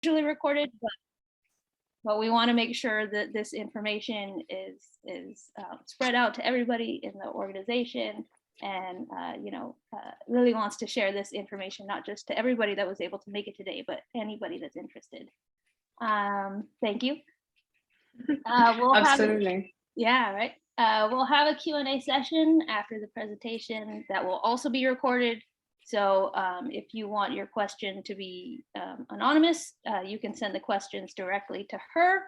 usually recorded, but we want to make sure that this information is spread out to everybody in the organization. And Lili wants to share this information not just to everybody that was able to make it today, but anybody that's interested. Thank you. Absolutely. Right. We'll have a Q&A session after the presentation that will also be recorded. So if you want your question to be anonymous, you can send the questions directly to her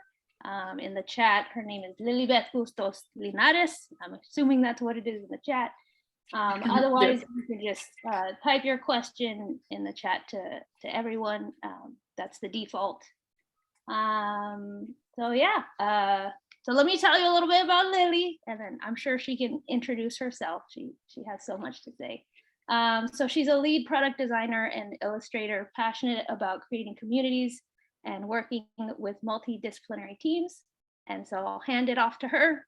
in the chat. Her name is Lilibeth Bustos Linares. I'm assuming that's what it is in the chat. Otherwise, you can just type your question in the chat to everyone. That's the default. So let me tell you a little bit about Lili, and then I'm sure she can introduce herself. She has so much to say. So she's a lead product designer and illustrator, passionate about creating communities and working with multidisciplinary teams. And so I'll hand it off to her,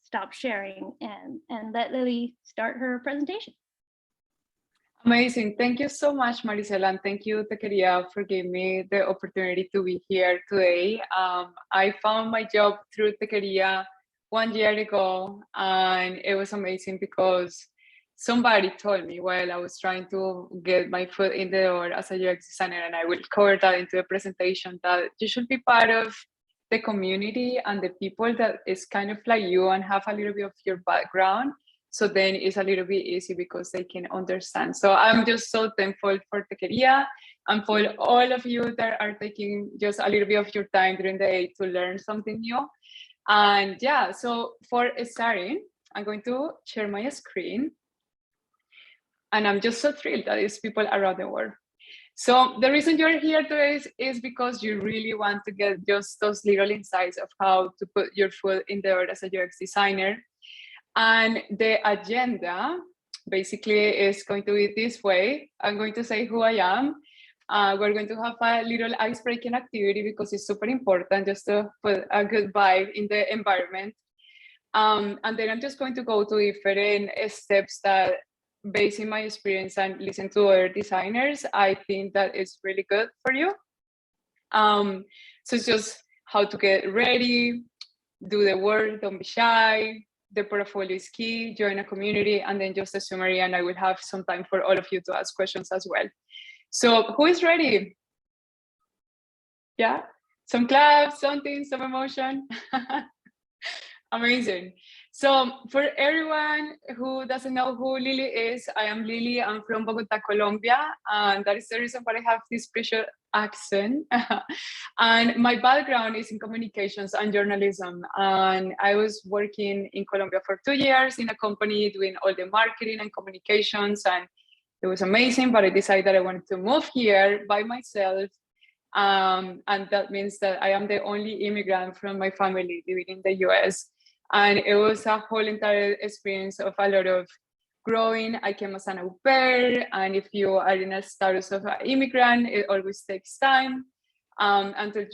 stop sharing, and let Lili start her presentation. Amazing. Thank you so much, Maricela, and thank you, Tequeria, for giving me the opportunity to be here today. I found my job through Tequeria 1 year ago, and it was amazing because somebody told me while I was trying to get my foot in the door as a UX designer, and I will cover that into the presentation, that you should be part of the community and the people that is kind of like you and have a little bit of your background. So then it's a little bit easy because they can understand. So I'm just so thankful for Tequeria and for all of you that are taking just a little bit of your time during the day to learn something new. And yeah, so for starting, I'm going to share my screen. And I'm just so thrilled that there's people around the world. So the reason you're here today is because you really want to get just those little insights of how to put your foot in the door as a UX designer. And the agenda basically is going to be this way. I'm going to say who I am. We're going to have a little ice-breaking activity because it's super important just to put a good vibe in the environment. And then I'm just going to go to different steps that, based on my experience and listen to other designers, I think that it's really good for you. So it's just how to get ready, do the work, don't be shy. The portfolio is key, join a community, and then just a summary, and I will have some time for all of you to ask questions as well. So who is ready? Yeah, some claps, something, some emotion. Amazing. So for everyone who doesn't know who Lili is, I am Lili. I'm from Bogota, Colombia, and that is the reason why I have this special accent. And my background is in communications and journalism. And I was working in Colombia for 2 years in a company doing all the marketing and communications, and it was amazing, but I decided that I wanted to move here by myself. And that means that I am the only immigrant from my family living in the US. And it was a whole entire experience of a lot of growing. I came as an au pair, and if you are in a status of an immigrant, it always takes time until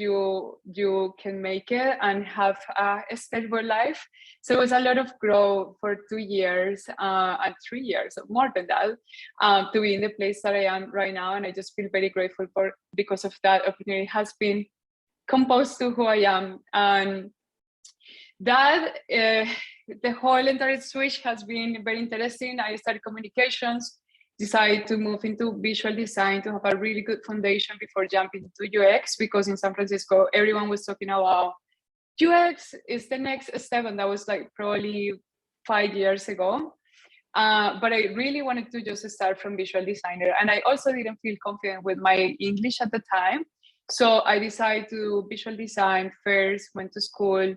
you can make it and have a stable life. So it was a lot of growth for 2 years and 3 years, more than that, to be in the place that I am right now. And I just feel very grateful for, because of that opportunity has been composed to who I am. And that the whole entire switch has been very interesting. I started communications, decided to move into visual design to have a really good foundation before jumping into UX, because in San Francisco, everyone was talking about UX is the next step. And that was like probably 5 years ago. But I really wanted to just start from visual designer. And I also didn't feel confident with my English at the time. So I decided to do visual design first, went to school,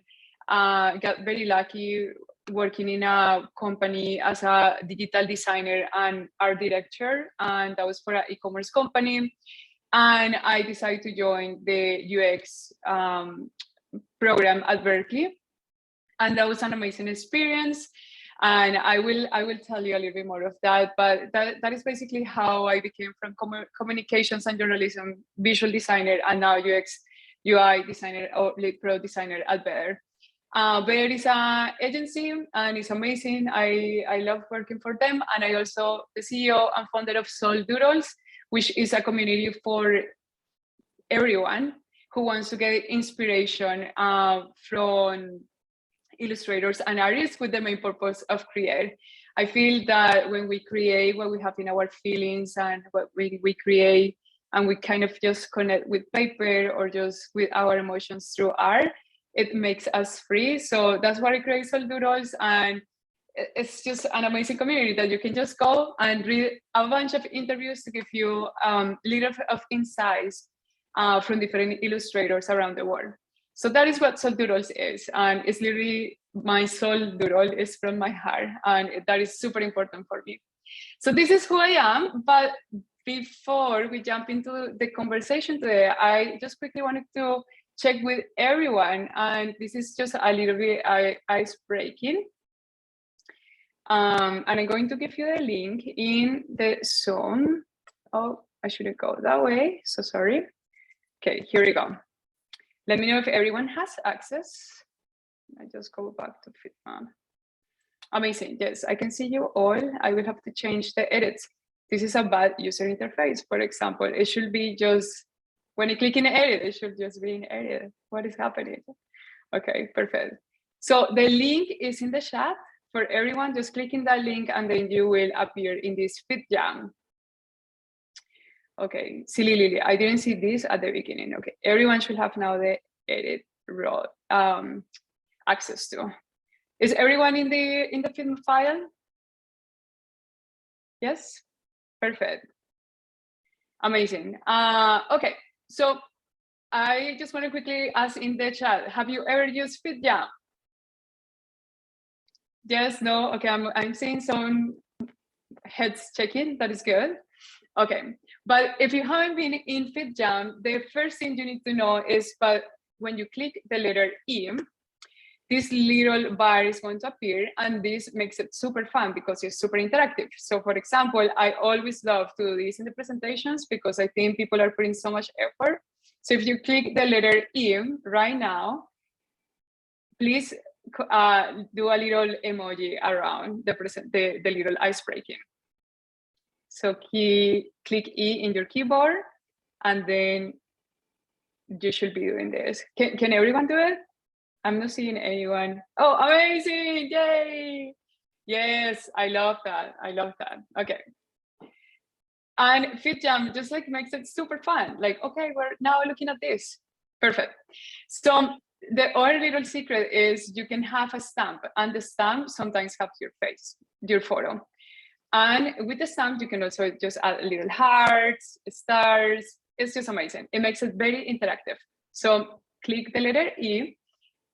got very lucky working in a company as a digital designer and art director, and that was for an e-commerce company. And I decided to join the UX program at Berkeley, and that was an amazing experience. And I will tell you a little bit more of that, but that is basically how I became from communications and journalism, visual designer, and now UX UI designer or lead pro designer at Better. Better is an agency, and it's amazing. I love working for them, and I also the CEO and founder of SoulDoodles, which is a community for everyone who wants to get inspiration from illustrators and artists with the main purpose of create. I feel that when we create what we have in our feelings and what we create, and we kind of just connect with paper or just with our emotions through art, it makes us free. So that's why I create SoulDoodles, and it's just an amazing community that you can just go and read a bunch of interviews to give you little of insights from different illustrators around the world. So that is what SoulDoodles is, and it's literally my soul doodle is from my heart, and that is super important for me. So this is who I am, but before we jump into the conversation today, I just quickly wanted to check with everyone, and this is just a little bit ice-breaking. And I'm going to give you the link in the Zoom. Oh, I shouldn't go that way, so sorry. Okay, here we go. Let me know if everyone has access. I just go back to Fitjam. Amazing, yes, I can see you all. I will have to change the edits. This is a bad user interface. For example, it should be just, when you click in edit, it should just be in edit. What is happening? Okay, perfect. So the link is in the chat for everyone. Just click in that link and then you will appear in this Fitjam. Okay, silly Lili, I didn't see this at the beginning. Okay, everyone should have now the edit row access to. Is everyone in the film file? Yes, perfect, amazing. Okay, so I just want to quickly ask in the chat: have you ever used Fitjam? Yes, no. Okay, I'm seeing some heads checking. That is good. Okay, but if you haven't been in Fitjam, the first thing you need to know is, but when you click the letter E, this little bar is going to appear, and this makes it super fun because it's super interactive. So for example, I always love to do this in the presentations because I think people are putting so much effort. So if you click the letter E right now, please do a little emoji around the little ice breaking. So click E in your keyboard, and then you should be doing this. Can everyone do it? I'm not seeing anyone. Oh, amazing, yay. Yes, I love that, I love that. Okay. And Fitjam just like makes it super fun. Like, okay, we're now looking at this. Perfect. So the other little secret is you can have a stamp, and the stamp sometimes has your face, your photo. And with the stamp, you can also just add little hearts, stars. It's just amazing. It makes it very interactive. So click the letter E,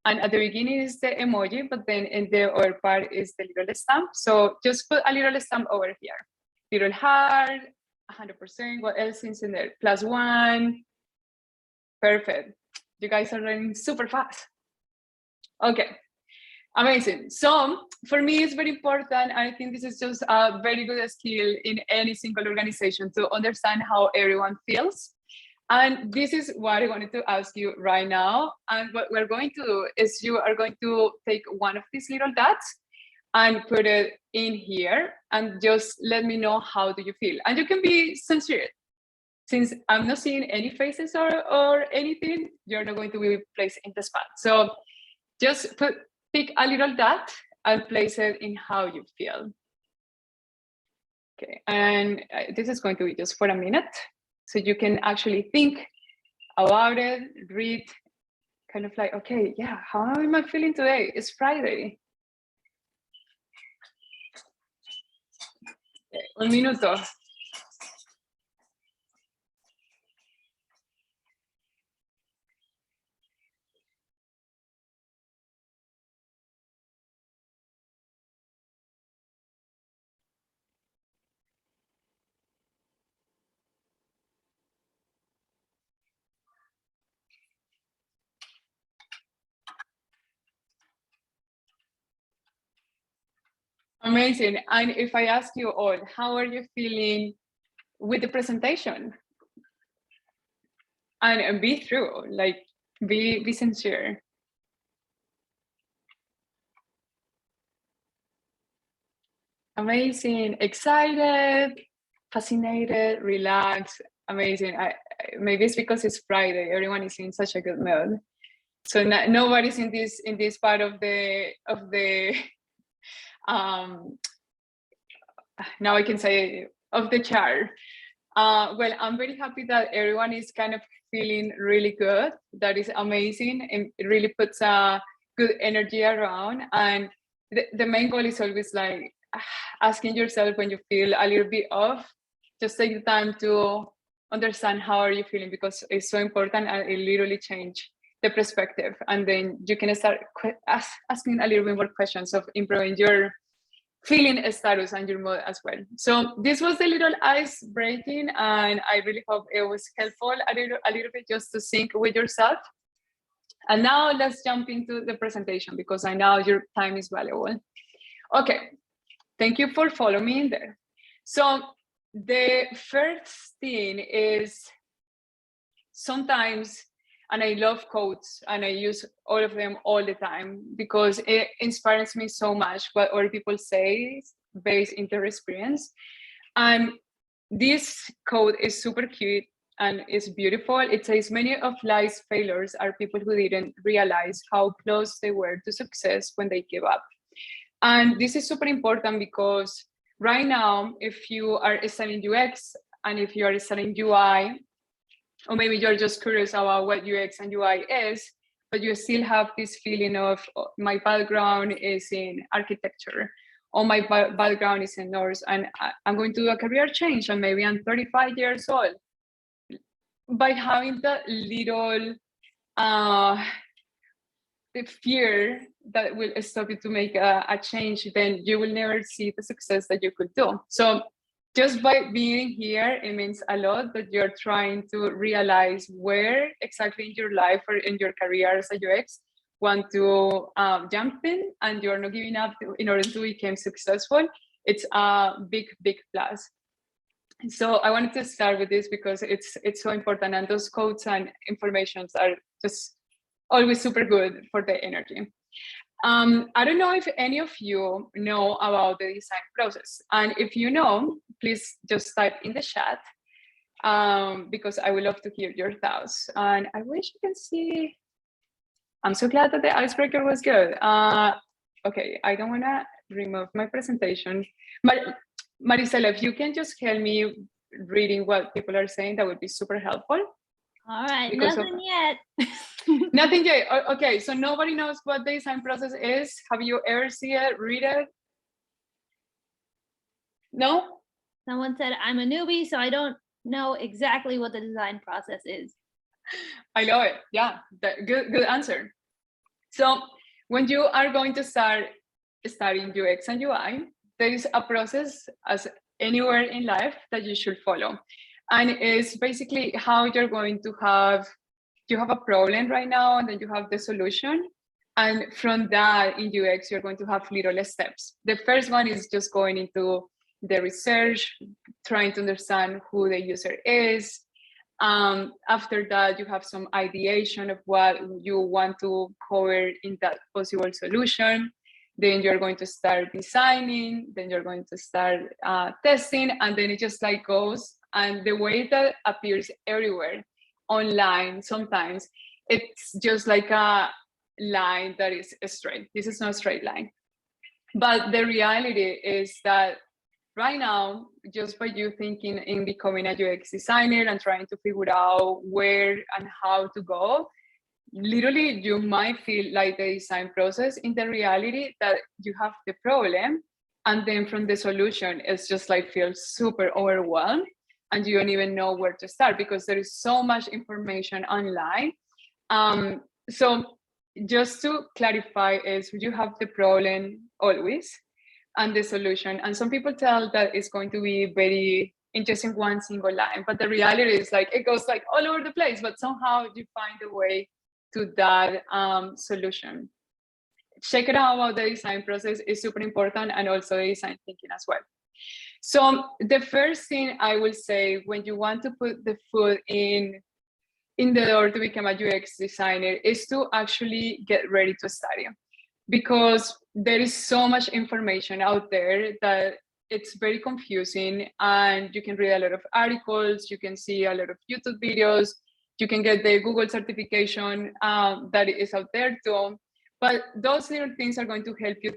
and at the beginning is the emoji, but then in the other part is the little stamp. So just put a little stamp over here. Little heart, 100%. What else is in there? +1. Perfect. You guys are running super fast. Okay. Amazing. So for me, it's very important. I think this is just a very good skill in any single organization to understand how everyone feels. And this is what I wanted to ask you right now. And what we're going to do is you are going to take one of these little dots and put it in here and just let me know how do you feel. And you can be sincere. Since I'm not seeing any faces or anything, you're not going to be placed in the spot. So just pick a little dot and place it in how you feel. Okay, and this is going to be just for a minute. So you can actually think about it, read, kind of like, okay, yeah, how am I feeling today? It's Friday. Okay, un minuto. Amazing. And if I ask you all, how are you feeling with the presentation? And be true, like be sincere. Amazing, excited, fascinated, relaxed. Amazing. maybe it's because it's Friday. Everyone is in such a good mood. So nobody's in this part of the now I can say of the chart. Well, I'm very happy that everyone is kind of feeling really good. That is amazing, and it really puts a good energy around. And the main goal is always like asking yourself when you feel a little bit off, just take the time to understand how are you feeling, because it's so important and it literally change the perspective. And then you can start asking a little bit more questions of improving your feeling status and your mood as well. So this was the little ice breaking, and I really hope it was helpful a little bit just to sync with yourself. And now let's jump into the presentation, because I know your time is valuable. Okay, thank you for following me in there. So the first thing is, sometimes, and I love quotes and I use all of them all the time because it inspires me so much what other people say based in their experience. And this quote is super cute and it's beautiful. It says, many of life's failures are people who didn't realize how close they were to success when they give up. And this is super important because right now, if you are studying UX and if you are studying UI, or maybe you're just curious about what UX and UI is, but you still have this feeling of, oh, my background is in architecture, or my background is in nurse, and I'm going to do a career change, and maybe I'm 35 years old. By having that little the fear that will stop you to make a change, then you will never see the success that you could do. So just by being here, it means a lot that you're trying to realize where exactly in your life or in your career as a UX want to jump in, and you're not giving up in order to become successful. It's a big, big plus. So I wanted to start with this because it's so important, and those quotes and informations are just always super good for the energy. I don't know if any of you know about the design process, and if you know, please just type in the chat because I would love to hear your thoughts. And I wish you can see. I'm so glad that the icebreaker was good. Okay, I don't want to remove my presentation, but Maricela, if you can just help me reading what people are saying, that would be super helpful. All right, nothing yet. Nothing yet. Okay, so nobody knows what the design process is. Have you ever seen it, read it? No? Someone said, I'm a newbie, so I don't know exactly what the design process is. I love it. Yeah, good answer. So when you are going to start studying UX and UI, there is a process as anywhere in life that you should follow. And it's basically how you're going to you have a problem right now, and then you have the solution. And from that, in UX, you're going to have little steps. The first one is just going into the research, trying to understand who the user is. After that, you have some ideation of what you want to cover in that possible solution. Then you're going to start designing, then you're going to start testing, and then it just like goes. And the way that appears everywhere online, sometimes it's just like a line that is straight. This is not a straight line. But the reality is that right now, just by you thinking in becoming a UX designer and trying to figure out where and how to go, literally you might feel like the design process. In the reality that you have the problem, and then from the solution, it's just like feels super overwhelmed, and you don't even know where to start because there is so much information online. So just to clarify, is you have the problem always and the solution. And some people tell that it's going to be very interesting one single line, but the reality is like it goes like all over the place, but somehow you find a way to that solution. Check it out about the design process is super important, and also the design thinking as well. So the first thing I will say when you want to put the foot in the door to become a UX designer is to actually get ready to study, because there is so much information out there that it's very confusing, and you can read a lot of articles, you can see a lot of YouTube videos, you can get the Google certification that is out there too. But those little things are going to help you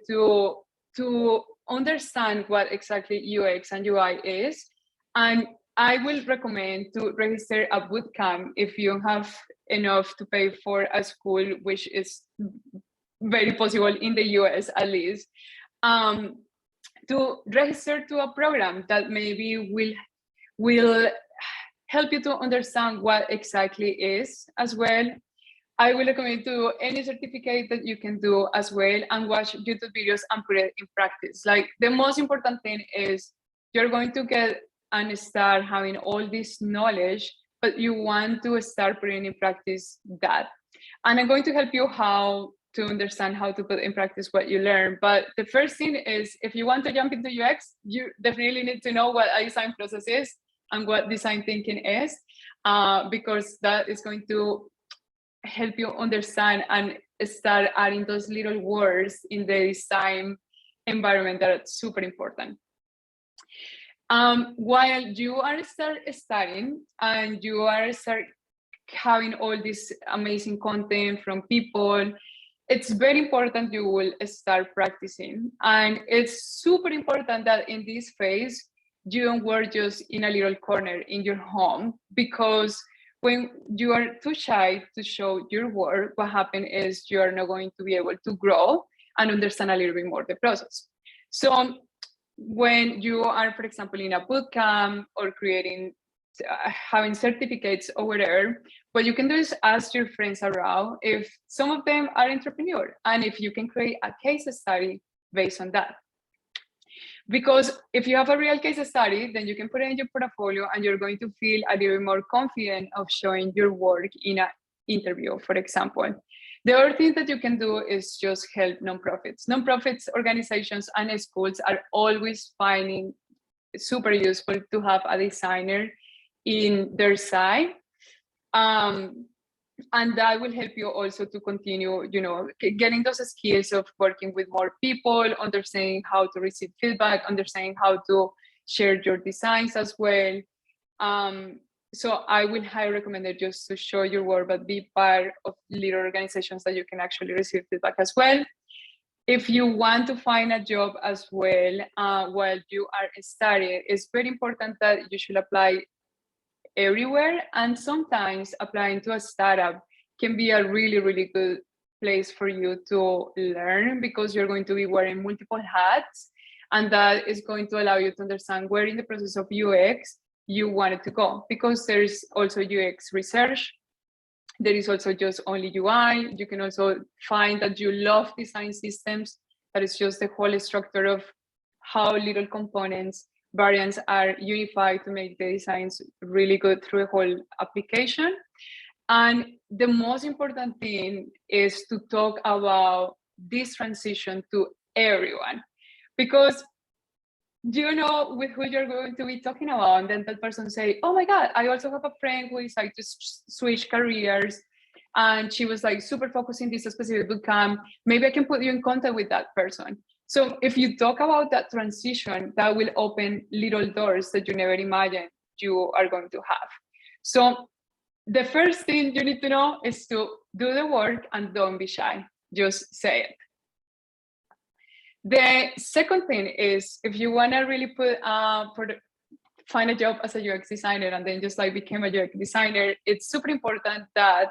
to understand what exactly UX and UI is. And I will recommend to register a bootcamp if you have enough to pay for a school, which is very possible in the US at least, to register to a program that maybe will help you to understand what exactly is as well. I will recommend to any certificate that you can do as well, and watch YouTube videos and put it in practice. Like, the most important thing is you're going to get and start having all this knowledge, but you want to start putting in practice that. And I'm going to help you how to understand how to put in practice what you learn. But the first thing is, if you want to jump into UX, you definitely need to know what a design process is and what design thinking is, because that is going to help you understand and start adding those little words in the design environment that are super important. While you are studying and you are having all this amazing content from people, it's very important you will start practicing. And it's super important that in this phase, you don't work just in a little corner in your home, because when you are too shy to show your work, what happens is you are not going to be able to grow and understand a little bit more the process. So when you are, for example, in a bootcamp or having certificates over there, what you can do is ask your friends around if some of them are entrepreneurs, and if you can create a case study based on that. Because if you have a real case study, then you can put it in your portfolio, and you're going to feel a little more confident of showing your work in an interview, for example. The other thing that you can do is just help nonprofits. Nonprofits, organizations, and schools are always finding it super useful to have a designer in their side. And that will help you also to continue, getting those skills of working with more people, understanding how to receive feedback, understanding how to share your designs as well. So I will highly recommend it just to show your work, but be part of little organizations that you can actually receive feedback as well. If you want to find a job as well while you are studying, it's very important that you should apply everywhere. And sometimes applying to a startup can be a really, really good place for you to learn, because you're going to be wearing multiple hats. And that is going to allow you to understand where in the process of UX you wanted to go, because there's also UX research. There is also just only UI. You can also find that you love design systems. That is just the whole structure of how little components, variants are unified to make the designs really good through the whole application. And the most important thing is to talk about this transition to everyone, because you know with who you're going to be talking about, and then that person say, oh my God, I also have a friend who decided to switch careers, and she was like super focused in this specific bootcamp. Maybe I can put you in contact with that person. So if you talk about that transition, that will open little doors that you never imagined you are going to have. So the first thing you need to know is to do the work and don't be shy. Just say it. The second thing is, if you want to really find a job as a UX designer and then just like become a UX designer, it's super important that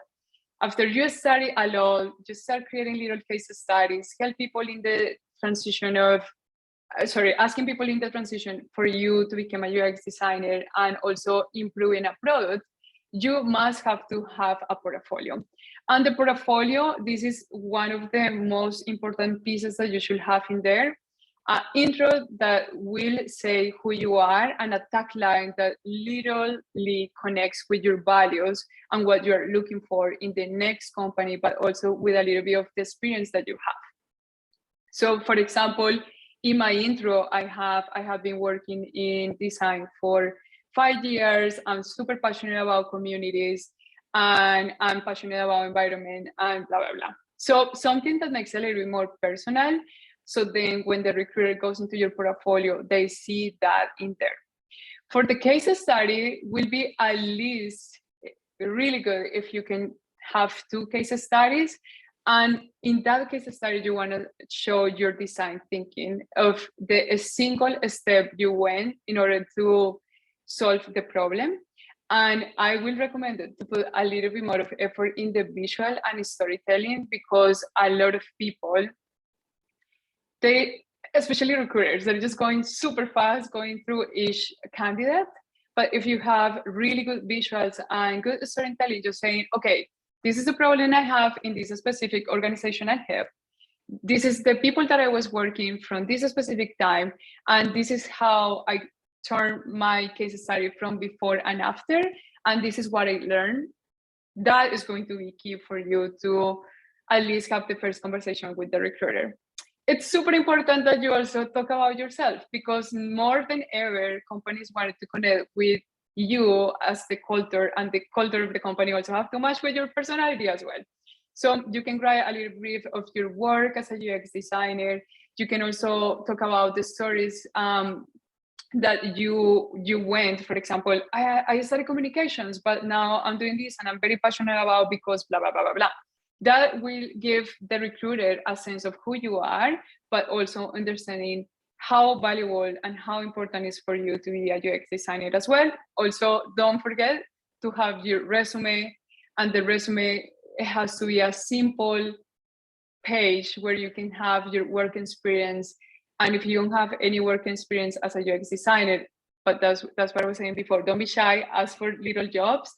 after you study a lot, you start creating little case studies, help people in the transition of, asking people in the transition for you to become a UX designer, and also improving a product. You must have to have a portfolio. And the portfolio, this is one of the most important pieces that you should have in there. An intro that will say who you are, and a tagline that literally connects with your values and what you're looking for in the next company, but also with a little bit of the experience that you have. So for example, in my intro, I have been working in design for 5 years. I'm super passionate about communities, and I'm passionate about environment, and blah, blah, blah. So something that makes it a little bit more personal. So then when the recruiter goes into your portfolio, they see that in there. For the case study, will be at least really good if you can have 2 case studies. And in that case study, you want to show your design thinking of the single step you went in order to solve the problem. And I will recommend it to put a little bit more of effort in the visual and storytelling, because a lot of people, especially recruiters, they're just going super fast, going through each candidate. But if you have really good visuals and good storytelling, just saying, okay, this is the problem I have in this specific organization I have. This is the people that I was working from this specific time. And this is how I turn my case study from before and after. And this is what I learned. That is going to be key for you to at least have the first conversation with the recruiter. It's super important that you also talk about yourself, because more than ever, companies wanted to connect with you as the culture, and the culture of the company also have to match with your personality as well. So you can write a little brief of your work as a UX designer. You can also talk about the stories that you went. For example, I studied communications, but now I'm doing this and I'm very passionate about because blah, blah, blah, blah, blah. That will give the recruiter a sense of who you are, but also understanding how valuable and how important it is for you to be a UX designer as well. Also, don't forget to have your resume, and the resume, it has to be a simple page where you can have your work experience. And if you don't have any work experience as a UX designer, but that's what I was saying before, don't be shy, ask for little jobs.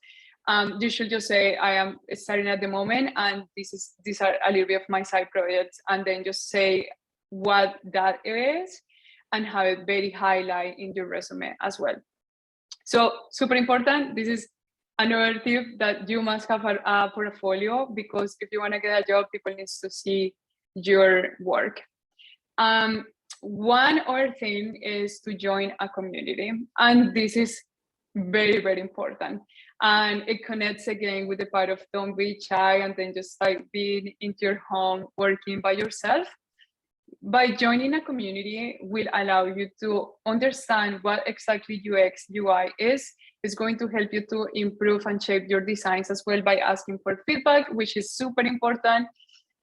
You should just say, I am starting at the moment, and these are a little bit of my side projects, and then just say what that is and have it very highlight in your resume as well. So super important. This is another tip, that you must have a portfolio, because if you want to get a job, people need to see your work. One other thing is to join a community, and this is very, very important. And it connects again with the part of don't be shy and then just like being into your home working by yourself. By joining a community will allow you to understand what exactly UX UI is. It's going to help you to improve and shape your designs as well by asking for feedback, which is super important.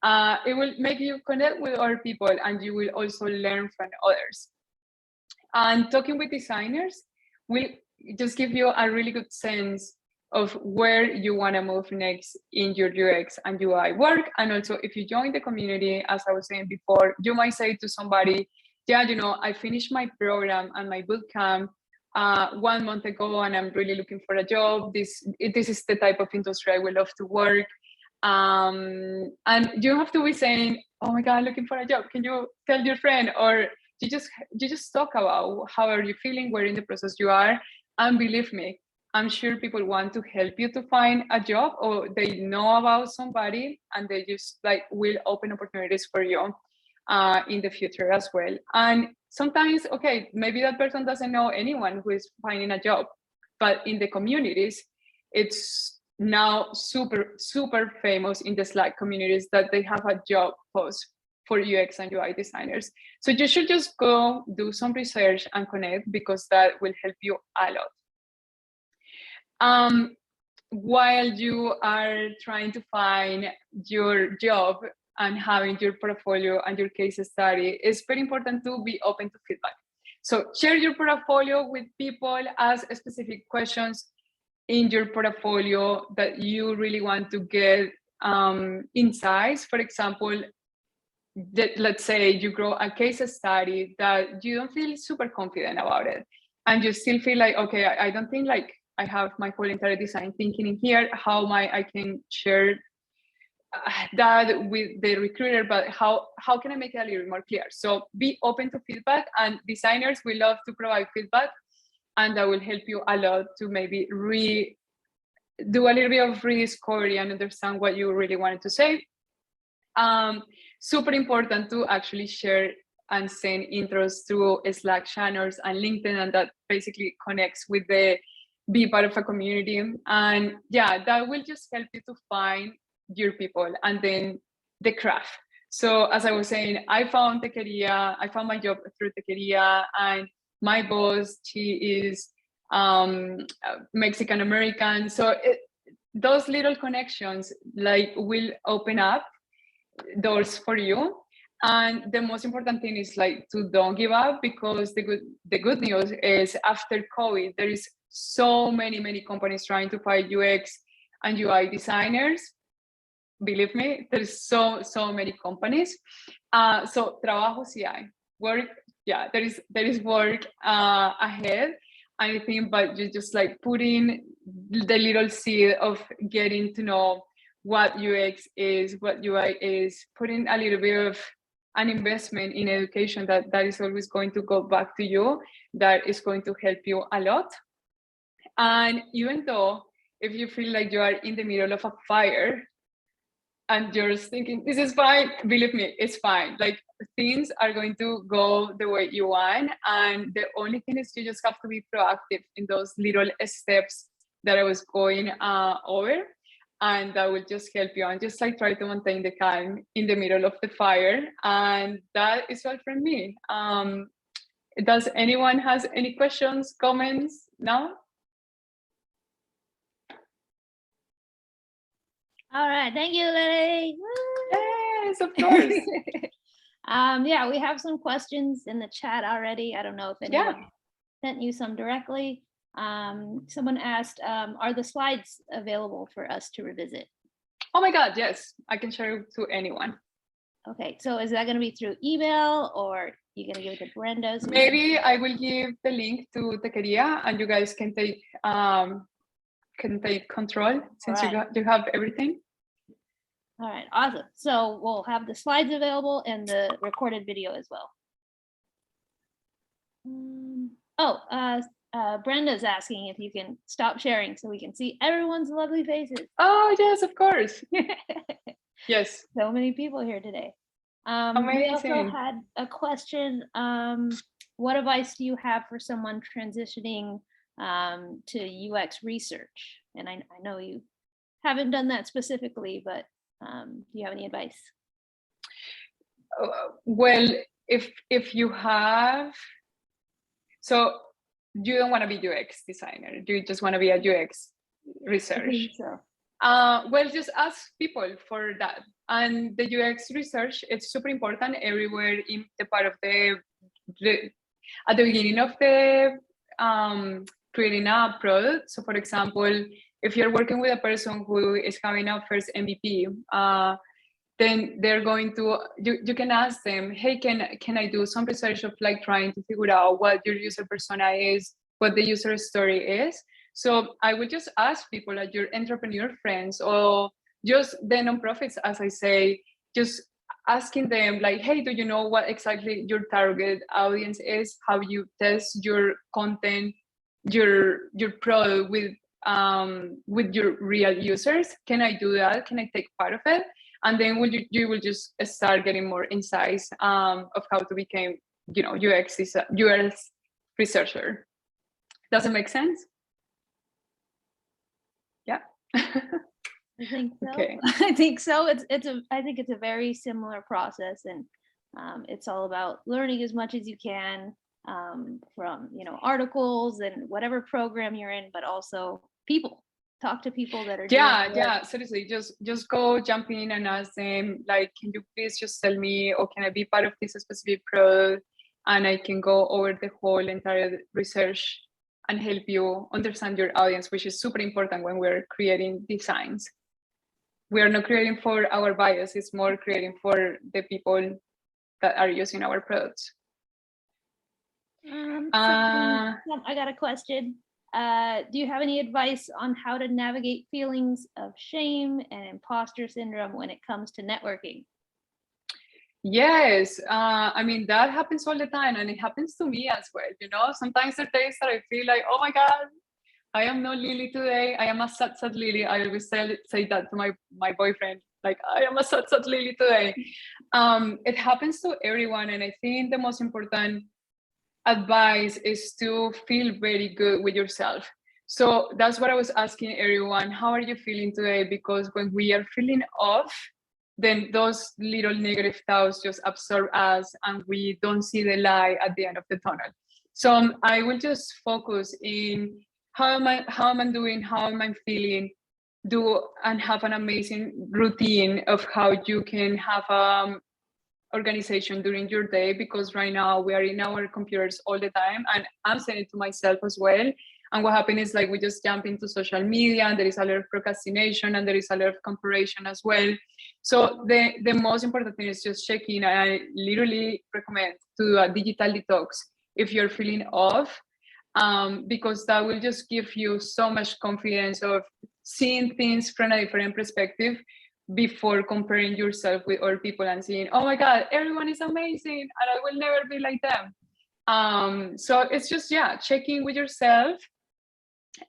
It will make you connect with other people, and you will also learn from others. And talking with designers will just give you a really good sense of where you want to move next in your UX and UI work. And also, if you join the community, as I was saying before, you might say to somebody, yeah, you know, I finished my program and my bootcamp 1 month ago, and I'm really looking for a job. This is the type of industry I would love to work. And you have to be saying, oh my God, looking for a job. Can you tell your friend? Or you just talk about how are you feeling, where in the process you are. And believe me, I'm sure people want to help you to find a job, or they know about somebody, and they just like will open opportunities for you in the future as well. And sometimes, okay, maybe that person doesn't know anyone who is finding a job, but in the communities, it's now super, super famous in the Slack communities that they have a job post for UX and UI designers. So you should just go do some research and connect, because that will help you a lot. While you are trying to find your job and having your portfolio and your case study, it's very important to be open to feedback. So share your portfolio with people, ask specific questions in your portfolio that you really want to get insights. For example, let's say you grow a case study that you don't feel super confident about it, and you still feel like, okay, I don't think like I have my whole entire design thinking in here. How I can share that with the recruiter, but how can I make it a little more clear? So be open to feedback, and designers will love to provide feedback, and that will help you a lot to maybe do a little bit of rediscovery and understand what you really wanted to say. Super important to actually share and send intros through Slack channels and LinkedIn, and that basically connects with be part of a community. And yeah, that will just help you to find your people. And then the craft. So as I was saying, I found Tequeria, I found my job through Tequeria, and my boss, she is Mexican American. So those little connections like will open up doors for you. And the most important thing is like to don't give up, because the good news is after COVID, there is so many companies trying to find UX and UI designers. Believe me, there's so many companies. So trabajo sí hay, work, yeah, there is work ahead. I think, but you just like putting the little seed of getting to know what UX is, what UI is, putting a little bit of an investment in education that is always going to go back to you, that is going to help you a lot. And even though if you feel like you are in the middle of a fire and you're just thinking, this is fine, believe me, it's fine. Like things are going to go the way you want. And the only thing is you just have to be proactive in those little steps that I was going over. And that will just help you, and just like try to maintain the calm in the middle of the fire. And that is all from me. Does anyone has any questions, comments now? All right, thank you, Lili. Yes, of course. Yeah, we have some questions in the chat already. I don't know if anyone sent you some directly. Someone asked, are the slides available for us to revisit? Oh my God, yes, I can share it to anyone. Okay, so is that going to be through email, or you going to give it to Brenda? So maybe I will give the link to Tequeria and you guys can take control, since you have everything. All right, awesome. So we'll have the slides available and the recorded video as well. Brenda's asking if you can stop sharing so we can see everyone's lovely faces. Oh, yes, of course. Yes. So many people here today. We also had a question. What advice do you have for someone transitioning to UX research? And I know you haven't done that specifically, but do you have any advice? Well, if you have, so you don't want to be UX designer, you just want to be a UX research. I think so. Well, just ask people for that. And the UX research, it's super important everywhere in the part of at the beginning of the creating a product. So for example, if you're working with a person who is having a first MVP, then they're going to, you can ask them, hey, can I do some research of like trying to figure out what your user persona is, what the user story is. So I would just ask people, like your entrepreneur friends or just the nonprofits, as I say, just asking them like, hey, do you know what exactly your target audience is? How you test your content, your product with your real users? Can I do that? Can I take part of it? And then you will just start getting more insights of how to become, UX researcher. Does it make sense? Yeah. I think so. Okay. I think so. I think it's a very similar process, and it's all about learning as much as you can from articles and whatever program you're in, but also people. Talk to people that are yeah, seriously, just go jump in and ask them like, can you please just tell me, or can I be part of this specific product, and I can go over the whole entire research and help you understand your audience, which is super important when we're creating designs. We are not creating for our bias, it's more creating for the people that are using our products. I got a question. Do you have any advice on how to navigate feelings of shame and imposter syndrome when it comes to networking? Yes, I mean, that happens all the time, and it happens to me as well. Sometimes there are days that I feel like, oh my God, I am not Lili today. I am a sad Lili. I always say that to my boyfriend, like, I am a sad Lili today. It happens to everyone, and I think the most important advice is to feel very good with yourself. So that's what I was asking everyone, how are you feeling today? Because when we are feeling off, then those little negative thoughts just absorb us and we don't see the light at the end of the tunnel. So I will just focus in how am I doing, how am I feeling, and have an amazing routine of how you can have organization during your day, because right now we are in our computers all the time, and I'm saying it to myself as well. And what happens is like we just jump into social media, and there is a lot of procrastination, and there is a lot of comparison as well. So the most important thing is just checking. I literally recommend to do a digital detox if you're feeling off, because that will just give you so much confidence of seeing things from a different perspective before comparing yourself with other people and saying, oh my God, everyone is amazing and I will never be like them. So it's just, checking with yourself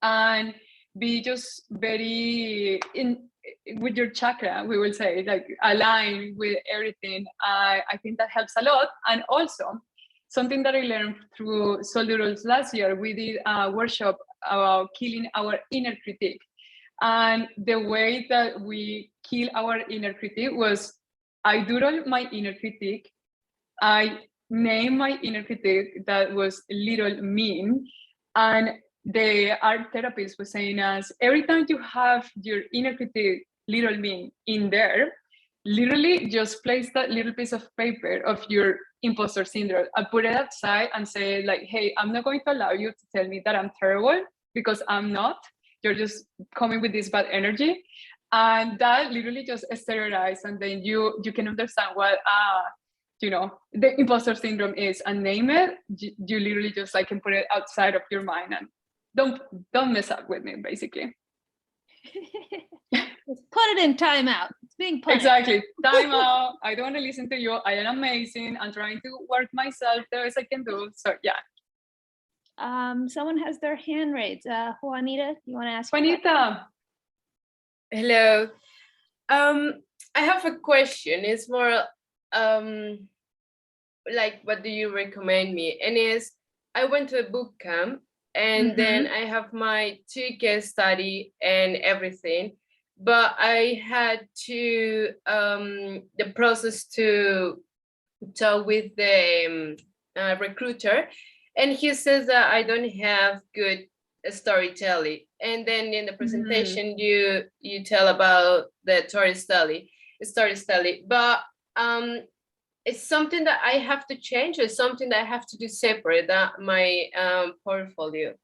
and be just very with your chakra, we will say, like align with everything. I think that helps a lot. And also something that I learned through SoulDoodles last year, we did a workshop about killing our inner critic. And the way that we kill our inner critic was, I doodle my inner critic. I name my inner critic that was little mean. And the art therapist was saying us, every time you have your inner critic, little mean in there, literally just place that little piece of paper of your imposter syndrome and put it outside and say like, hey, I'm not going to allow you to tell me that I'm terrible, because I'm not. You're just coming with this bad energy. And that literally just sterilizes, and then you can understand what the imposter syndrome is and name it. You literally just like can put it outside of your mind and don't mess up with me, basically. Let's put it in timeout. It's being punished. Exactly. Timeout. I don't want to listen to you. I am amazing. I'm trying to work myself the best I can do. So yeah. Someone has their hand raised. Juanita, you want to ask? Juanita. Hello. I have a question. It's more like, what do you recommend me? And I went to a boot camp, and then I have my 2 case study and everything, but I had to the process to talk with the recruiter, and he says that I don't have good storytelling. And then in the presentation, you tell about the storytelling, but it's something that I have to change, or something that I have to do separate that my portfolio.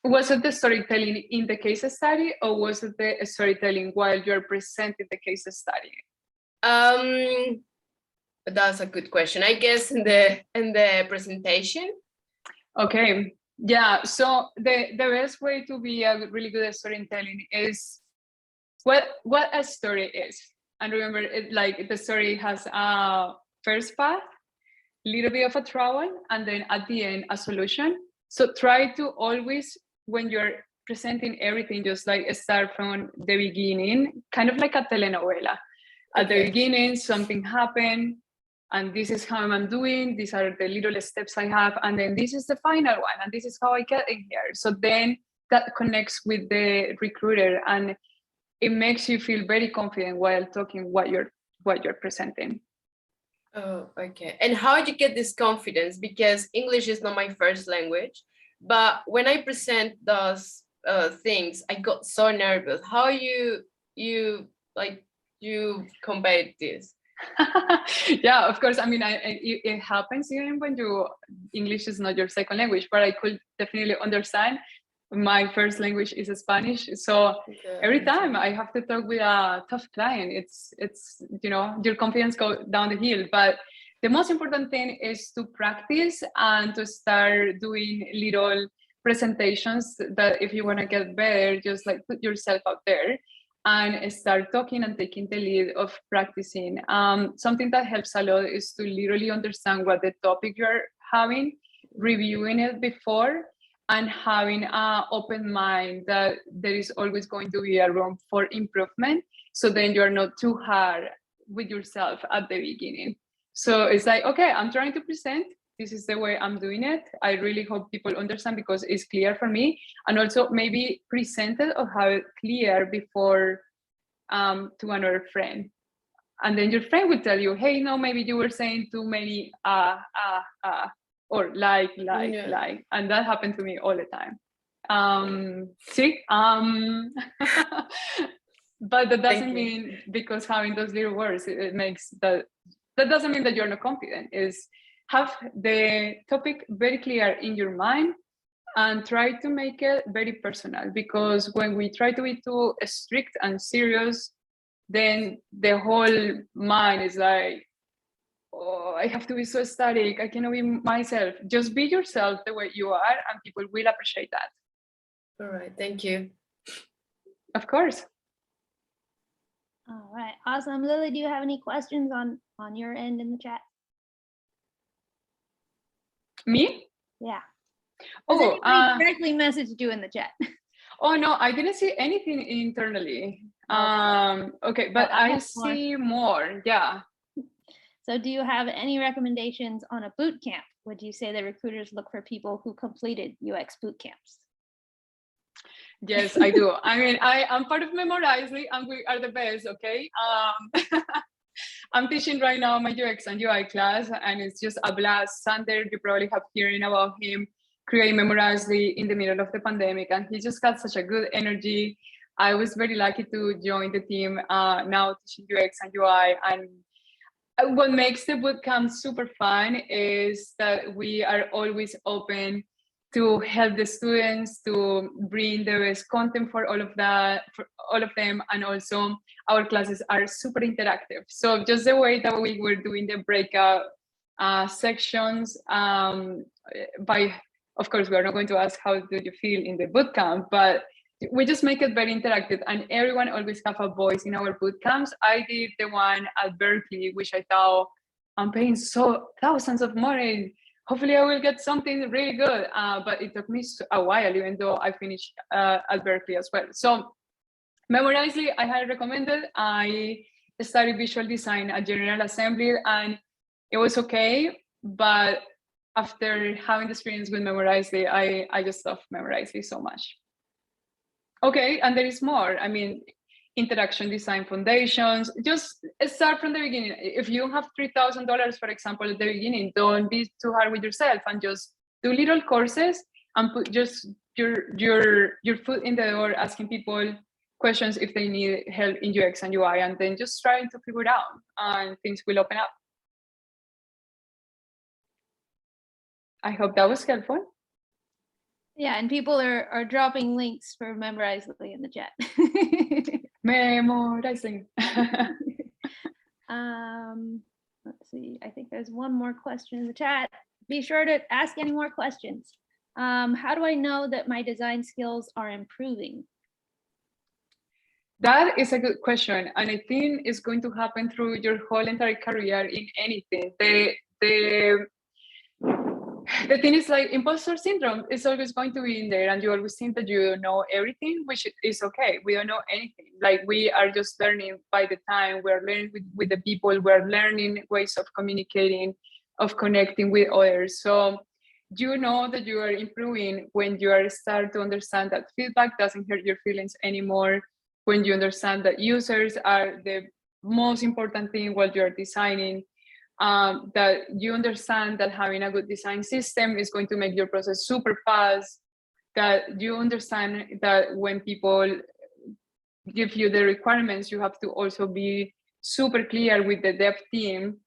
Was it the storytelling in the case study, or was it the storytelling while you're presenting the case study? That's a good question. I guess in the presentation. Okay. Yeah. So the best way to be a really good storytelling is what a story is. And remember, like the story has a first path, little bit of a travel, and then at the end a solution. So try to always, when you're presenting everything, just like start from the beginning, kind of like a telenovela. At the beginning, something happened, and this is how I'm doing. These are the little steps I have, and then this is the final one, and this is how I get in here. So then that connects with the recruiter, and it makes you feel very confident while talking what you're presenting. Oh, okay. And how did you get this confidence? Because English is not my first language, but when I present those things, I got so nervous. How you combat this? Yeah, of course. I mean, it happens even when English is not your second language, but I could definitely understand. My first language is Spanish, so every time I have to talk with a tough client, it's your confidence goes down the hill. But the most important thing is to practice and to start doing little presentations that if you want to get better, just like put yourself out there and start talking and taking the lead of practicing. Something that helps a lot is to literally understand what the topic you're having, reviewing it before, and having an open mind that there is always going to be a room for improvement. So then you're not too hard with yourself at the beginning. So it's like, okay, I'm trying to present. This is the way I'm doing it. I really hope people understand because it's clear for me. And also maybe present it or have it clear before to another friend. And then your friend will tell you, hey, no, maybe you were saying too many or like, and that happened to me all the time. See, but that doesn't mean because having those little words, it makes that doesn't mean that you're not confident. Is have the topic very clear in your mind and try to make it very personal, because when we try to be too strict and serious, then the whole mind is like, oh, I have to be so static, I cannot be myself. Just be yourself the way you are, and people will appreciate that. All right, thank you. Of course. All right, awesome. Lily, do you have any questions on your end in the chat? Me? Yeah. Oh, directly messaged you in the chat. Oh no, I didn't see anything internally. Okay, but well, I see more. Yeah. So do you have any recommendations on a boot camp? Would you say that recruiters look for people who completed UX boot camps? Yes, I do. I mean, I am part of Memorisely, and we are the best, okay? I'm teaching right now my UX and UI class, and it's just a blast. Sander, you probably have hearing about him, creating Memorisely in the middle of the pandemic, and he just got such a good energy. I was very lucky to join the team now teaching UX and UI. And what makes the bootcamp super fun is that we are always open to help the students to bring the best content for all of that, for all of them. And also our classes are super interactive. So just the way that we were doing the breakout sections, of course, we are not going to ask how do you feel in the bootcamp, but we just make it very interactive, and everyone always have a voice in our bootcamps. I did the one at Berkeley, which I thought, I'm paying so thousands of money. Hopefully I will get something really good. But it took me a while, even though I finished at Berkeley as well. So Memorisely, I highly recommended. I studied visual design at General Assembly, and it was okay. But after having the experience with Memorisely, I just love Memorisely so much. Okay, and there is more. I mean, interaction design foundations. Just start from the beginning. If you have $3,000, for example, at the beginning, don't be too hard with yourself, and just do little courses and put just your foot in the door, asking people questions if they need help in UX and UI, and then just trying to figure it out, and things will open up. I hope that was helpful. Yeah, and people are dropping links for Memorisely in the chat. Memorisely. Let's see. I think there's one more question in the chat. Be sure to ask any more questions. How do I know that my design skills are improving? That is a good question, and I think it's going to happen through your whole entire career in anything. The thing is, like, imposter syndrome is always going to be in there, and you always think that you know everything, which is okay. We don't know anything. Like, we are just learning by the time. We're learning with the people. We're learning ways of communicating, of connecting with others. So you know that you are improving when you are start to understand that feedback doesn't hurt your feelings anymore, when you understand that users are the most important thing while you're designing, that you understand that having a good design system is going to make your process super fast, that you understand that when people give you the requirements, you have to also be super clear with the dev team,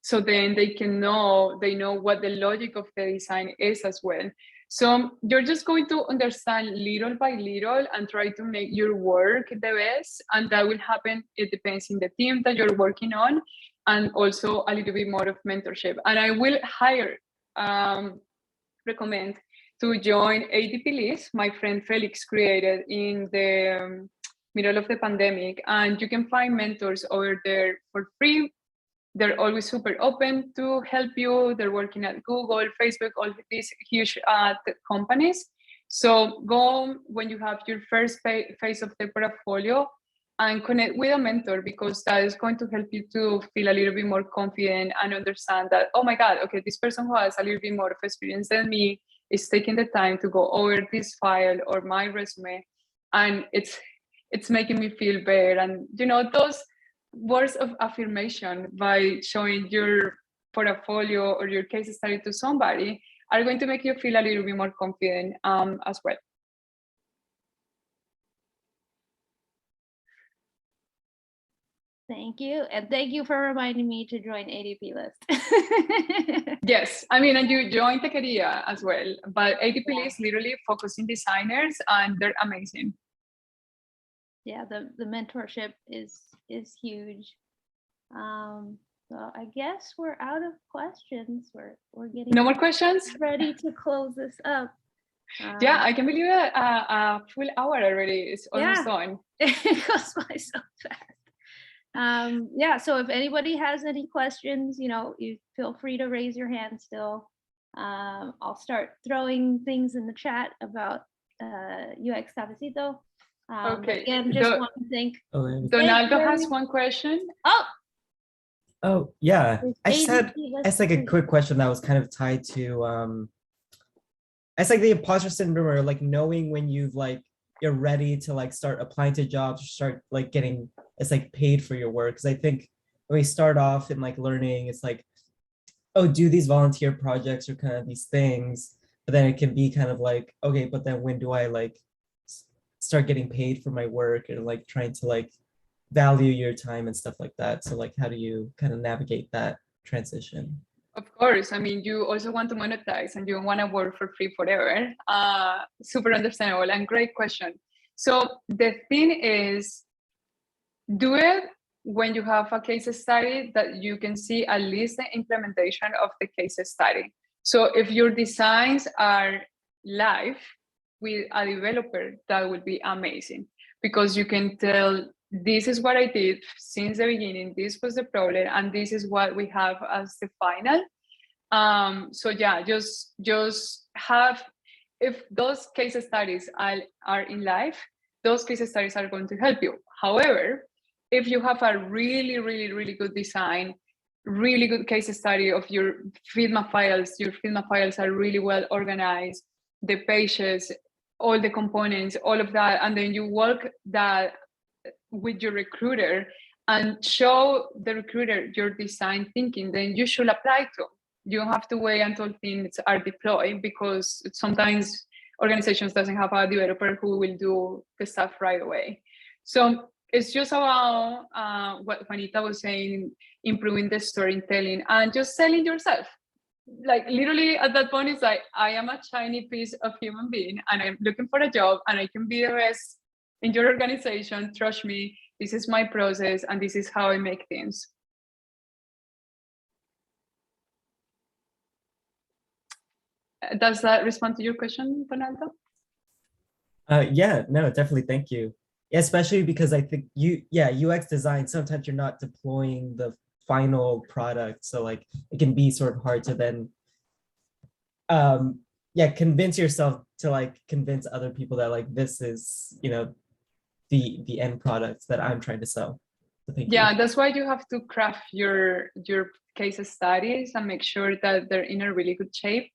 so then they know what the logic of the design is as well. So you're just going to understand little by little and try to make your work the best, and that will happen. It depends in the team that you're working on, and also a little bit more of mentorship. And I will recommend to join ADP List. My friend Felix created in the middle of the pandemic, and you can find mentors over there for free. They're always super open to help you. They're working at Google, Facebook, all these huge companies. So go when you have your first phase of the portfolio and connect with a mentor, because that is going to help you to feel a little bit more confident and understand that, oh my God, okay, this person who has a little bit more of experience than me is taking the time to go over this file or my resume, and it's making me feel better. And you know, words of affirmation by showing your portfolio or your case study to somebody are going to make you feel a little bit more confident as well. Thank you. And thank you for reminding me to join ADP list. Yes, I mean, and you joined Tequeria as well, but ADP Yeah. is literally focusing designers and they're amazing. Yeah, the mentorship is huge. So I guess we're out of questions. We're getting No more questions? ready to close this up. Yeah, I can believe it. A full hour already. It's almost Yeah. done. It goes by so fast. Yeah, so if anybody has any questions, you feel free to raise your hand still. I'll start throwing things in the chat about UX Cafecito. Okay. Again, just want to thank. Donaldo has one question. Oh yeah, I just had it's like a quick question that was kind of tied to it's like the imposter syndrome, or like knowing when you're ready to like start applying to jobs or start like getting paid for your work. Because I think when we start off in like learning, it's like, oh, do these volunteer projects or kind of these things, but then it can be kind of like, okay, but then when do I like start getting paid for my work, and like trying to like value your time and stuff like that. So like, how do you kind of navigate that transition? Of course, I mean, you also want to monetize and you don't want to work for free forever. Super understandable and great question. So the thing is, do it when you have a case study that you can see at least the implementation of the case study. So if your designs are live with a developer, that would be amazing, because you can tell, this is what I did since the beginning, this was the problem, and this is what we have as the final. So yeah, just have, if those case studies are in live, those case studies are going to help you. However, if you have a really good design, really good case study of your Fitjam files are really well organized, the pages, all the components, all of that, and then you work that with your recruiter and show the recruiter your design thinking, then you should apply to. You don't have to wait until things are deployed, because sometimes organizations doesn't have a developer who will do the stuff right away. So it's just about what Juanita was saying, improving the storytelling and just selling yourself. Like literally at that point, it's like, I am a tiny piece of human being and I'm looking for a job and I can be the best in your organization. Trust me, this is my process and this is how I make things. Does that respond to your question, Donaldo? Yeah, no, definitely. Thank you. Yeah, especially because I think UX design, sometimes you're not deploying the final product. So like it can be sort of hard to then convince yourself to like convince other people that like this is, the end product that I'm trying to sell. So thank you. That's why you have to craft your case studies and make sure that they're in a really good shape.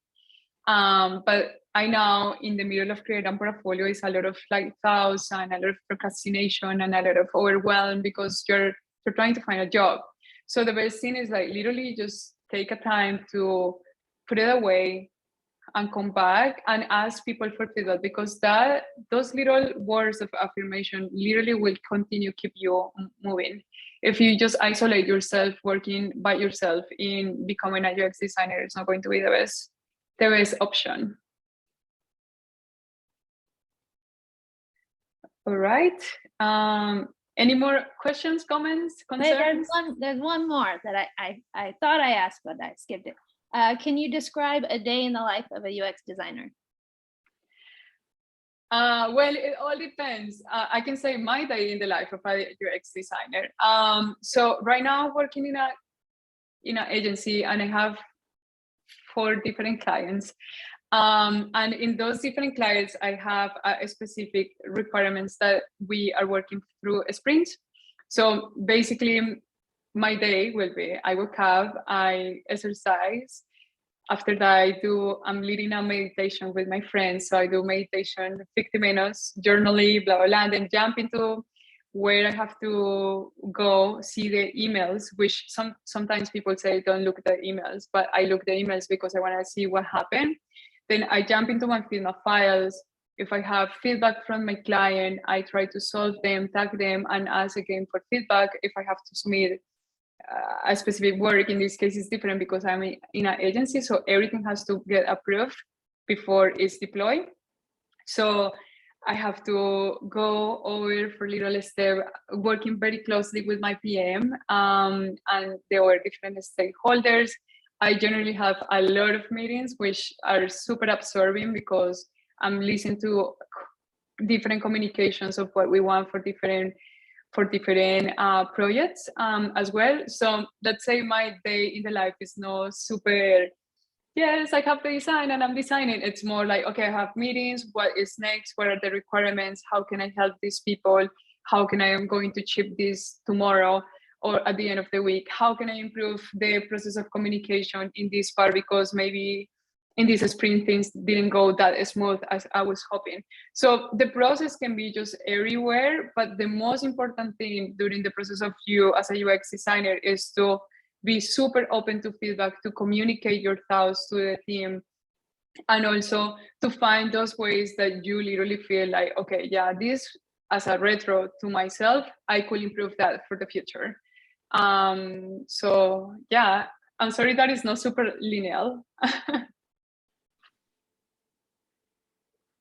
But I know in the middle of creating a portfolio is a lot of like thoughts and a lot of procrastination and a lot of overwhelm, because you're trying to find a job. So the best thing is like literally just take a time to put it away and come back and ask people for feedback, because those little words of affirmation literally will continue keep you moving. If you just isolate yourself working by yourself in becoming a UX designer, it's not going to be the best option. All right. Any more questions, comments, concerns? Wait, there's one more that I thought I asked, but I skipped it. Can you describe a day in the life of a UX designer? Well, it all depends. I can say my day in the life of a UX designer. So right now I'm working in an agency and I have 4 different clients. And in those different clients, I have specific requirements that we are working through sprints. So basically, my day will be, I wake up, I exercise. After that, I'm leading a meditation with my friends. So I do meditation, 50 minutes, journaling, blah, blah, blah, and then jump into where I have to go see the emails, which sometimes people say don't look at the emails, but I look the emails because I want to see what happened. Then I jump into my Fitjam files. If I have feedback from my client, I try to solve them, tag them, and ask again for feedback. If I have to submit a specific work, in this case, it's different because I'm in an agency, so everything has to get approved before it's deployed. So I have to go over for little step, working very closely with my PM, and there were different stakeholders. I generally have a lot of meetings, which are super absorbing because I'm listening to different communications of what we want for different projects as well. So let's say my day in the life is not super, yes, I have the design and I'm designing. It's more like, okay, I have meetings. What is next? What are the requirements? How can I help these people? How can I am going to ship this tomorrow or at the end of the week? How can I improve the process of communication in this part? Because maybe in this sprint things didn't go that smooth as I was hoping. So the process can be just everywhere, but the most important thing during the process of you as a UX designer is to be super open to feedback, to communicate your thoughts to the team, and also to find those ways that you literally feel like, okay, yeah, this as a retro to myself, I could improve that for the future. So yeah, I'm sorry that is not super linear.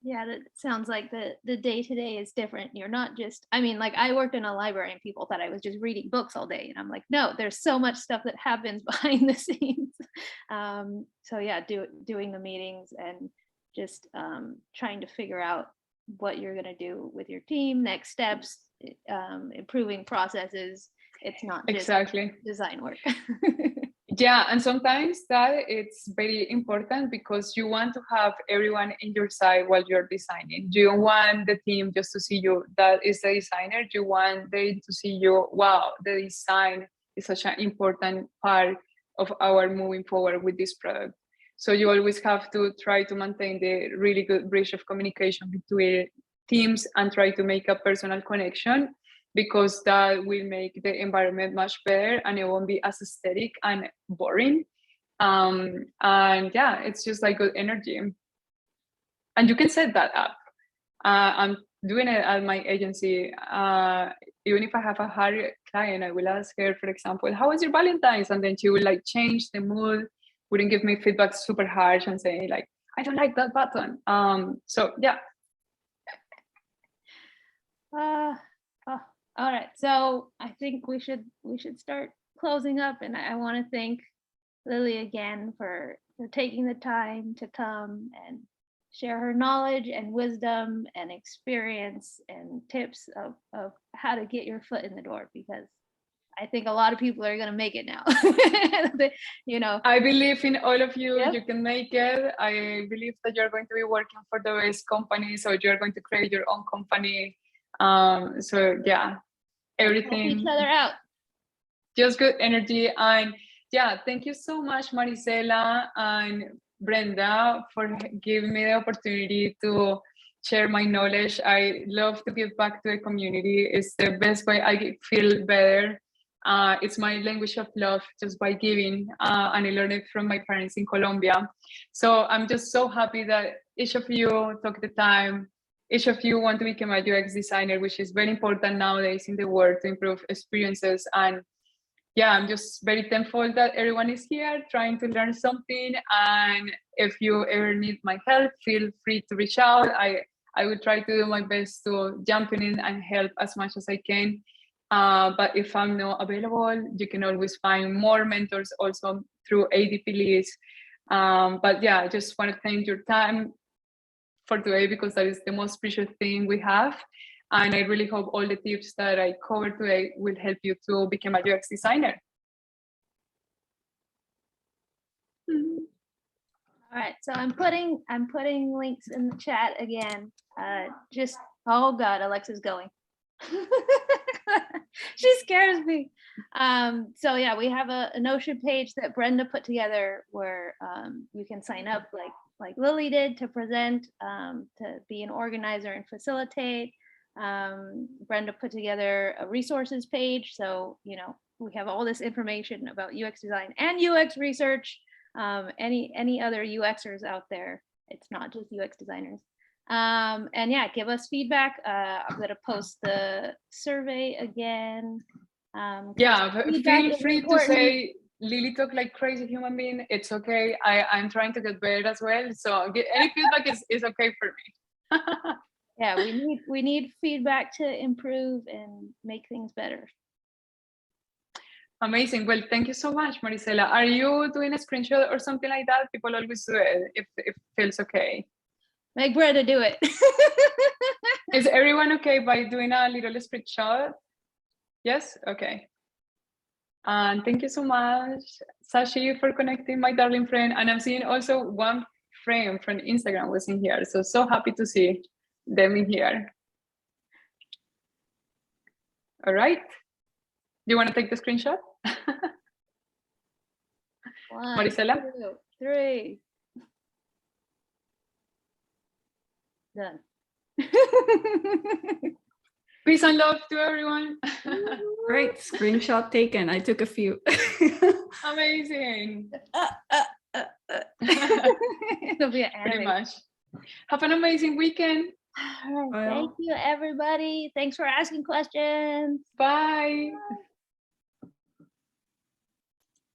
Yeah, that sounds like the day-to-day is different. You're not just, I mean, like I worked in a library and people thought I was just reading books all day. And I'm like, no, there's so much stuff that happens behind the scenes. So yeah, doing the meetings and just trying to figure out what you're going to do with your team, next steps, improving processes. It's not just exactly design work. Yeah, and sometimes that it's very important because you want to have everyone in your side while you're designing. You don't want the team just to see you, that is the designer. You want them to see you, wow, the design is such an important part of our moving forward with this product. So you always have to try to maintain the really good bridge of communication between teams and try to make a personal connection, because that will make the environment much better and it won't be as aesthetic and boring. And yeah, it's just like good energy. And you can set that up. I'm doing it at my agency. Even if I have a hard client, I will ask her, for example, how was your Valentine's? And then she will like change the mood, wouldn't give me feedback super harsh and say like, I don't like that button. So yeah. All right, so I think we should start closing up, and I want to thank Lili again for taking the time to come and share her knowledge and wisdom and experience and tips of how to get your foot in the door, because I think a lot of people are going to make it now. You know, I believe in all of you. Yep. You can make it. I believe that you're going to be working for the best company, so you're going to create your own company. So yeah, everything. Help each other out. Just good energy. And yeah, thank you so much, Marisela and Brenda, for giving me the opportunity to share my knowledge. I love to give back to the community. It's the best way I feel better. It's my language of love, just by giving, and I learned it from my parents in Colombia. So I'm just so happy that each of you took the time. Each of you want to become a UX designer, which is very important nowadays in the world to improve experiences. And yeah, I'm just very thankful that everyone is here trying to learn something. And if you ever need my help, feel free to reach out. I will try to do my best to jump in and help as much as I can. But if I'm not available, you can always find more mentors also through ADP list. But yeah, I just want to thank your time for today, because that is the most precious thing we have. And I really hope all the tips that I covered today will help you to become a UX designer. All right, so I'm putting links in the chat again. Just, oh God, Alexa's going. She scares me. So yeah, we have a Notion page that Brenda put together where you can sign up like Lili did to present, to be an organizer and facilitate. Brenda put together a resources page. So, you know, we have all this information about UX design and UX research. Any other UXers out there. It's not just UX designers. And yeah, give us feedback. I'm gonna post the survey again. Yeah, feedback feel is free to important. say Lili talk like crazy human being. It's okay. I'm trying to get better as well. So any feedback is okay for me. Yeah, we need feedback to improve and make things better. Amazing. Well, thank you so much, Marisela. Are you doing a screenshot or something like that? People always do it if it feels okay. Make Brenda do it. Is everyone okay by doing a little screenshot? Yes? Okay. And thank you so much, Sashi, for connecting, my darling friend. And I'm seeing also one friend from Instagram was in here. So happy to see them in here. All right. Do you want to take the screenshot? One, Marisela? 2, 3. Done. Peace and love to everyone. Great, screenshot taken. I took a few. Amazing. It'll be an Pretty anime. much. Have an amazing weekend. All right, thank you, everybody. Thanks for asking questions. Bye. Bye.